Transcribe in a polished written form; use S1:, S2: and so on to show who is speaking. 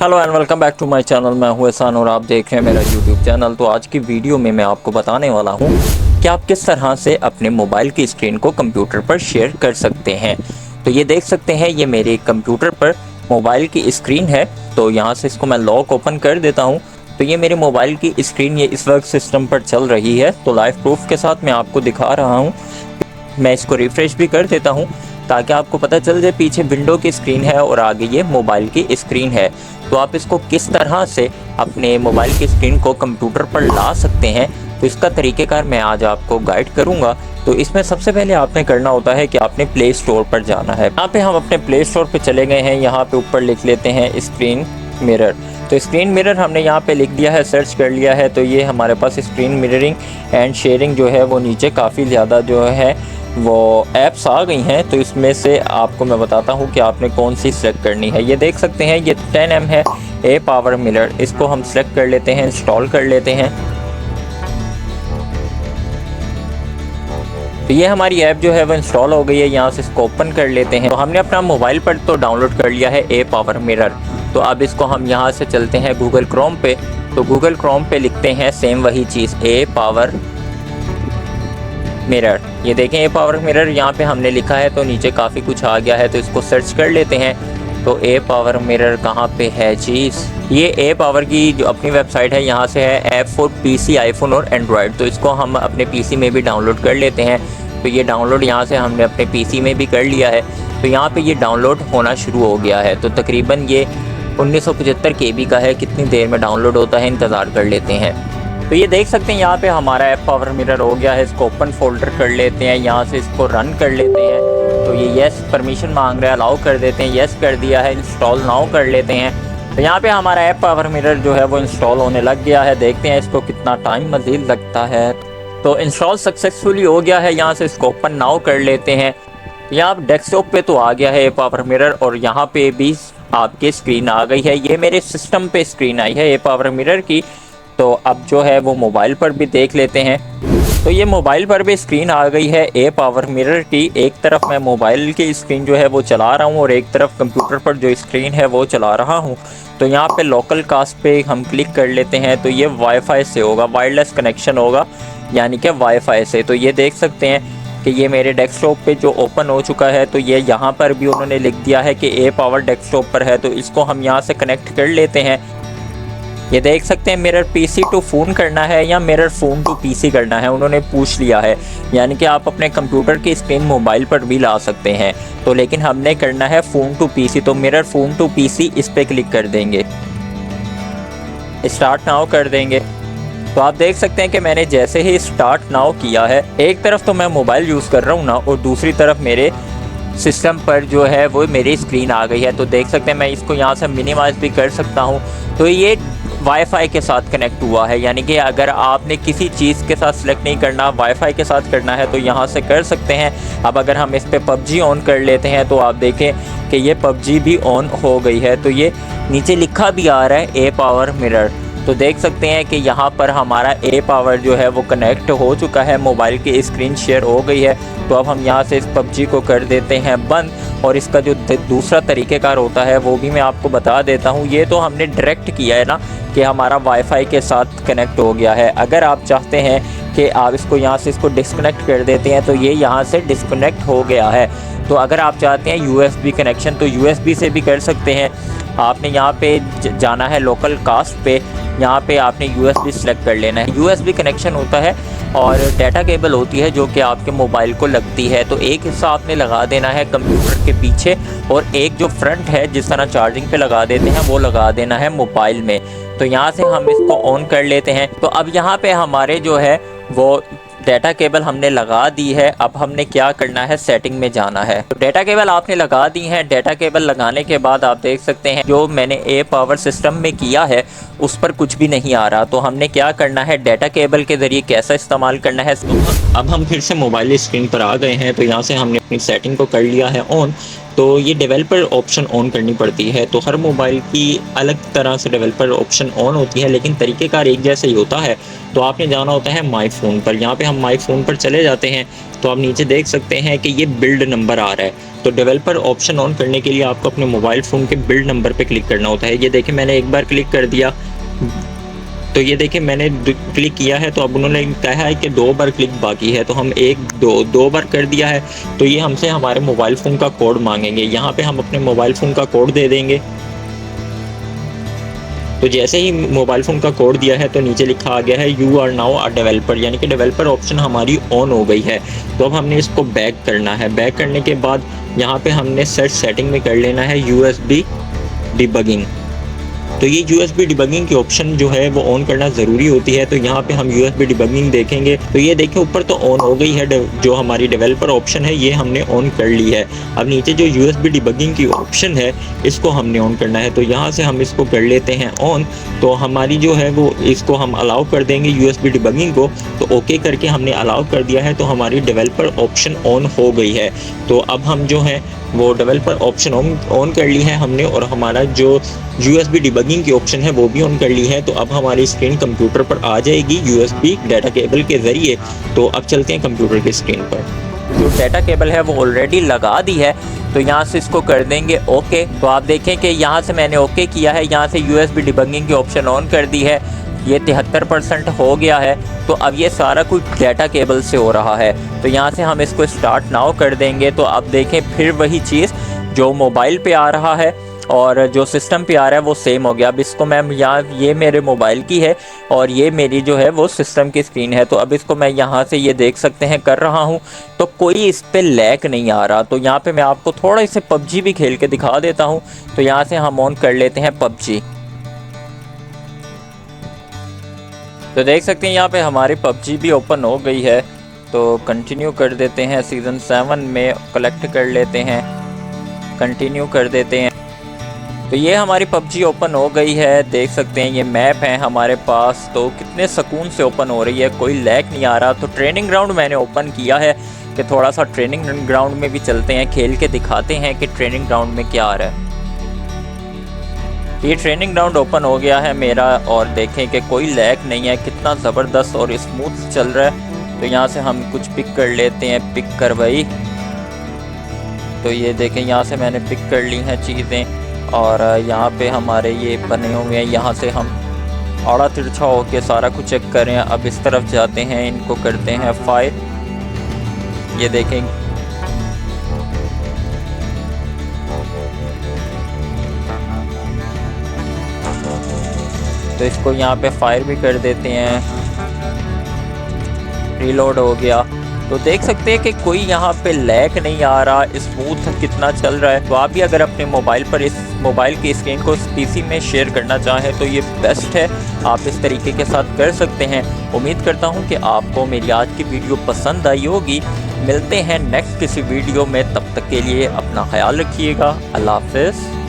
S1: Hello and welcome back to my channel. मैं हूं एहसान और आप देख रहे हैं मेरा यूट्यूब चैनल। तो आज की वीडियो में मैं आपको बताने वाला हूं कि आप किस तरह से अपने मोबाइल की स्क्रीन को कंप्यूटर पर शेयर कर सकते हैं। तो ये देख सकते हैं, ये मेरे कंप्यूटर पर मोबाइल की स्क्रीन है। तो यहाँ से इसको मैं लॉक ओपन कर देता हूँ। तो ये मेरे मोबाइल की स्क्रीन ये इस वक्त सिस्टम पर चल रही है। तो लाइव प्रूफ के साथ मैं आपको दिखा रहा हूँ। मैं इसको रिफ्रेश भी कर देता हूँ ताकि आपको पता चल जाए पीछे विंडो की स्क्रीन है और आगे ये मोबाइल की स्क्रीन है। तो आप इसको किस तरह से अपने मोबाइल की स्क्रीन को कंप्यूटर पर ला सकते हैं, तो इसका तरीक़ेकार मैं आज आपको गाइड करूंगा। तो इसमें सबसे पहले आपने करना होता है कि आपने प्ले स्टोर पर जाना है। यहाँ पे हम अपने प्ले स्टोर पर चले गए हैं। यहाँ पे ऊपर लिख लेते हैं स्क्रीन मिरर। तो स्क्रीन मिरर हमने यहाँ पे लिख दिया है, सर्च कर लिया है। तो ये हमारे पास स्क्रीन मिररिंग एंड शेयरिंग जो है वो नीचे काफ़ी ज़्यादा जो है वो ऐप्स आ गई हैं। तो इसमें से आपको मैं बताता हूँ कि आपने कौन सी सिलेक्ट करनी है। ये देख सकते हैं, ये 10M है ए पावर मिरर। इसको हम सिलेक्ट कर लेते हैं, इंस्टॉल कर लेते हैं। तो ये हमारी ऐप जो है वो इंस्टॉल हो गई है। यहाँ से इसको ओपन कर लेते हैं। तो हमने अपना मोबाइल पर तो डाउनलोड कर लिया है ए पावर मिरर। तो अब इसको हम यहाँ से चलते हैं गूगल क्रोम पे। तो गूगल क्रोम पे लिखते हैं सेम वही चीज़, ए पावर मिरर। ये देखें ए पावर मिरर यहाँ पे हमने लिखा है। तो नीचे काफ़ी कुछ आ गया है, तो इसको सर्च कर लेते हैं। तो ए पावर मिरर कहाँ पे है चीज़? ये ए पावर की जो अपनी वेबसाइट है, यहाँ से है ऐप फॉर पीसी, आईफोन और एंड्रॉयड। तो इसको हम अपने पीसी में भी डाउनलोड कर लेते हैं। तो ये डाउनलोड यहाँ से हमने अपने पीसी में भी कर लिया है। तो यहाँ पे ये डाउनलोड होना शुरू हो गया है। तो तकरीबन ये 1975 KB का है। कितनी देर में डाउनलोड होता है इंतज़ार कर लेते हैं। तो ये देख सकते हैं यहाँ पे हमारा ऐप पावर मिरर हो गया है। इसको ओपन फोल्डर कर लेते हैं, यहाँ से इसको रन कर लेते हैं। तो ये येस परमिशन मांग रहा है, अलाउ कर देते हैं। येस कर दिया है, इंस्टॉल नाउ कर लेते हैं। तो यहाँ पे हमारा ऐप पावर मिरर जो है वो इंस्टॉल होने लग गया है। देखते हैं इसको कितना टाइम मज़ीद लगता है। तो इंस्टॉल सक्सेसफुली हो गया है। यहाँ से इसको ओपन नाउ कर लेते हैं। यहाँ डेस्कटॉप पे तो आ गया है ऐप पावर मिरर और यहाँ पे भी आपकी स्क्रीन आ गई है। ये मेरे सिस्टम पे स्क्रीन आई है ऐप पावर मिरर की। तो अब जो है वो मोबाइल पर भी देख लेते हैं। तो ये मोबाइल पर भी स्क्रीन आ गई है ए पावर मिरर की। एक तरफ मैं मोबाइल की स्क्रीन जो है वो चला रहा हूँ और एक तरफ कंप्यूटर पर जो स्क्रीन है वो चला रहा हूँ। तो यहाँ पे लोकल कास्ट पे हम क्लिक कर लेते हैं। तो ये वाईफाई से होगा, वायरलेस कनेक्शन होगा, यानी कि वाईफाई से। तो ये देख सकते हैं कि ये मेरे डेस्कटॉप पे जो ओपन हो चुका है। तो ये यहाँ पर भी उन्होंने लिख दिया है कि ए पावर डेस्कटॉप पर है। तो इसको हम यहाँ से कनेक्ट कर लेते हैं। ये देख सकते हैं मिरर पीसी टू फ़ोन करना है या मिरर फ़ोन टू पीसी करना है, उन्होंने पूछ लिया है। यानी कि आप अपने कंप्यूटर की स्क्रीन मोबाइल पर भी ला सकते हैं। तो लेकिन हमने करना है फ़ोन टू पीसी। तो मिरर फ़ोन टू पीसी इस पर क्लिक कर देंगे, स्टार्ट नाउ कर देंगे। तो आप देख सकते हैं कि मैंने जैसे ही स्टार्ट नाउ किया है, एक तरफ तो मैं मोबाइल यूज़ कर रहा हूँ ना, और दूसरी तरफ मेरे सिस्टम पर जो है वो मेरी स्क्रीन आ गई है। तो देख सकते हैं मैं इसको यहाँ से मिनिमाइज़ भी कर सकता हूँ। तो ये वाईफाई के साथ कनेक्ट हुआ है। यानी कि अगर आपने किसी चीज़ के साथ सिलेक्ट नहीं करना, वाईफाई के साथ करना है, तो यहाँ से कर सकते हैं। अब अगर हम इस पर PUBG ऑन कर लेते हैं तो आप देखें कि ये PUBG भी ऑन हो गई है। तो ये नीचे लिखा भी आ रहा है ए पावर मिरर। तो देख सकते हैं कि यहाँ पर हमारा ए पावर जो है वो कनेक्ट हो चुका है, मोबाइल की स्क्रीन शेयर हो गई है। तो अब हम यहाँ से इस PUBG को कर देते हैं बंद। और इसका जो दूसरा तरीक़ेकार होता है वो भी मैं आपको बता देता हूँ। ये तो हमने डायरेक्ट किया है ना कि हमारा वाईफाई के साथ कनेक्ट हो गया है। अगर आप चाहते हैं कि आप इसको यहाँ से इसको डिस्कनेक्ट कर देते हैं तो ये यहाँ से डिस्कनेक्ट हो गया है। तो अगर आप चाहते हैं USB कनेक्शन तो USB से भी कर सकते हैं। आपने यहाँ पे जाना है लोकल कास्ट पे, यहाँ पे आपने USB सेलेक्ट कर लेना है। USB कनेक्शन होता है और डाटा केबल होती है जो कि आपके मोबाइल को लगती है। तो एक हिस्सा आपने लगा देना है कंप्यूटर के पीछे और एक जो फ्रंट है जिस तरह चार्जिंग पे लगा देते हैं वो लगा देना है मोबाइल में। तो यहाँ से हम इसको ऑन कर लेते हैं। तो अब यहाँ पे हमारे जो है वो डाटा केबल हमने लगा दी है। अब हमने क्या करना है, सेटिंग में जाना है। तो डाटा केबल आपने लगा दी है। डाटा केबल लगाने के बाद आप देख सकते हैं जो मैंने ए पावर सिस्टम में किया है उस पर कुछ भी नहीं आ रहा। तो हमने क्या करना है, डाटा केबल के ज़रिए कैसा इस्तेमाल करना है। तो अब हम फिर से मोबाइल स्क्रीन पर आ गए हैं। तो यहाँ से हमने अपनी सेटिंग को कर लिया है ऑन। तो ये डेवलपर ऑप्शन ऑन करनी पड़ती है। तो हर मोबाइल की अलग तरह से डेवलपर ऑप्शन ऑन होती है, लेकिन तरीक़ेकार एक जैसा ही होता है। तो आपने जाना होता है माई फ़ोन पर। यहाँ पे हम माई फ़ोन पर चले जाते हैं तो आप नीचे देख सकते हैं कि ये बिल्ड नंबर आ रहा है। तो डेवलपर ऑप्शन ऑन करने के लिए आपको अपने मोबाइल फ़ोन के बिल्ड नंबर पे क्लिक करना होता है। ये देखिए मैंने एक बार क्लिक कर दिया, तो ये देखिए मैंने क्लिक किया है, तो अब उन्होंने कहा है कि 2 बार क्लिक बाकी है। तो हम 1-2 बार कर दिया है। तो ये हमसे हमारे मोबाइल फ़ोन का कोड मांगेंगे। यहाँ पे हम अपने मोबाइल फ़ोन का कोड दे देंगे। तो जैसे ही मोबाइल फ़ोन का कोड दिया है तो नीचे लिखा आ गया है you are now a developer, यानी कि डेवलपर ऑप्शन हमारी ऑन हो गई है। तो अब हमने इसको बैक करना है। बैक करने के बाद यहाँ पे हमने सेटिंग में कर लेना है यूएसबी डिबगिंग। तो ये यूएसबी डिबगिंग की ऑप्शन जो है वो ऑन करना ज़रूरी होती है। तो यहाँ पे हम यूएसबी डिबगिंग देखेंगे तो ये देखिए ऊपर तो ऑन हो गई है, जो हमारी डेवलपर ऑप्शन है ये हमने ऑन कर ली है। अब नीचे जो यूएसबी डिबगिंग की ऑप्शन है इसको हमने ऑन करना है। तो यहाँ से हम इसको कर लेते हैं ऑन। तो हमारी जो है वो इसको हम अलाउ कर देंगे यूएसबी डिबगिंग को। तो ओके करके हमने अलाउ कर दिया है, तो हमारी डेवलपर ऑप्शन ऑन हो गई है। तो अब हम जो है वो डेवलपर ऑप्शन ऑन कर ली है हमने, और हमारा जो यूएसबी डिबगिंग की ऑप्शन है वो भी ऑन कर ली है। तो अब हमारी स्क्रीन कंप्यूटर पर आ जाएगी यूएसबी डाटा केबल के ज़रिए। तो अब चलते हैं कंप्यूटर की स्क्रीन पर। जो डाटा केबल है वो ऑलरेडी लगा दी है, तो यहाँ से इसको कर देंगे ओके। तो आप देखें कि यहाँ से मैंने ओके किया है, यहाँ से यूएसबी डिबगिंग की ऑप्शन ऑन कर दी है। ये 73% हो गया है। तो अब ये सारा कुछ डाटा केबल से हो रहा है। तो यहाँ से हम इसको स्टार्ट नाउ कर देंगे। तो अब देखें फिर वही चीज़ जो मोबाइल पे आ रहा है और जो सिस्टम पे आ रहा है वो सेम हो गया। अब इसको मैं यहाँ, ये मेरे मोबाइल की है और ये मेरी जो है वो सिस्टम की स्क्रीन है। तो अब इसको मैं यहाँ से ये देख सकते हैं कर रहा हूँ, तो कोई इस पे लैग नहीं आ रहा। तो यहाँ पे मैं आपको थोड़ा इसे पबजी भी खेल के दिखा देता हूँ। तो यहाँ से हम ऑन कर लेते हैं पबजी। तो देख सकते हैं यहाँ पे हमारी पबजी भी ओपन हो गई है। तो कंटिन्यू कर देते हैं, सीज़न 7 में कलेक्ट कर लेते हैं, कंटिन्यू कर देते हैं। तो ये हमारी पबजी ओपन हो गई है। देख सकते हैं ये मैप है हमारे पास, तो कितने सुकून से ओपन हो रही है, कोई लैग नहीं आ रहा। तो ट्रेनिंग ग्राउंड मैंने ओपन किया है कि थोड़ा सा ट्रेनिंग ग्राउंड में भी चलते हैं, खेल के दिखाते हैं कि ट्रेनिंग ग्राउंड में क्या आ रहा है। ये ट्रेनिंग ग्राउंड ओपन हो गया है मेरा, और देखें कि कोई लैग नहीं है, कितना ज़बरदस्त और स्मूथ चल रहा है। तो यहाँ से हम कुछ पिक कर लेते हैं, पिक करवाई। तो ये देखें यहाँ से मैंने पिक कर ली हैं चीज़ें, और यहाँ पे हमारे ये बने हुए हैं। यहाँ से हम आड़ा तिरछा होके सारा कुछ चेक करें। अब इस तरफ जाते हैं, इनको करते हैं फायर। ये देखें तो इसको यहाँ पे फायर भी कर देते हैं। रीलोड हो गया। तो देख सकते हैं कि कोई यहाँ पे लैग नहीं आ रहा, स्मूथ कितना चल रहा है। तो आप भी अगर अपने मोबाइल पर इस मोबाइल की स्क्रीन को पीसी में शेयर करना चाहें तो ये बेस्ट है, आप इस तरीके के साथ कर सकते हैं। उम्मीद करता हूँ कि आपको मेरी आज की वीडियो पसंद आई होगी। मिलते हैं नेक्स्ट किसी वीडियो में, तब तक के लिए अपना ख्याल रखिएगा। अल्लाह हाफ़िज़।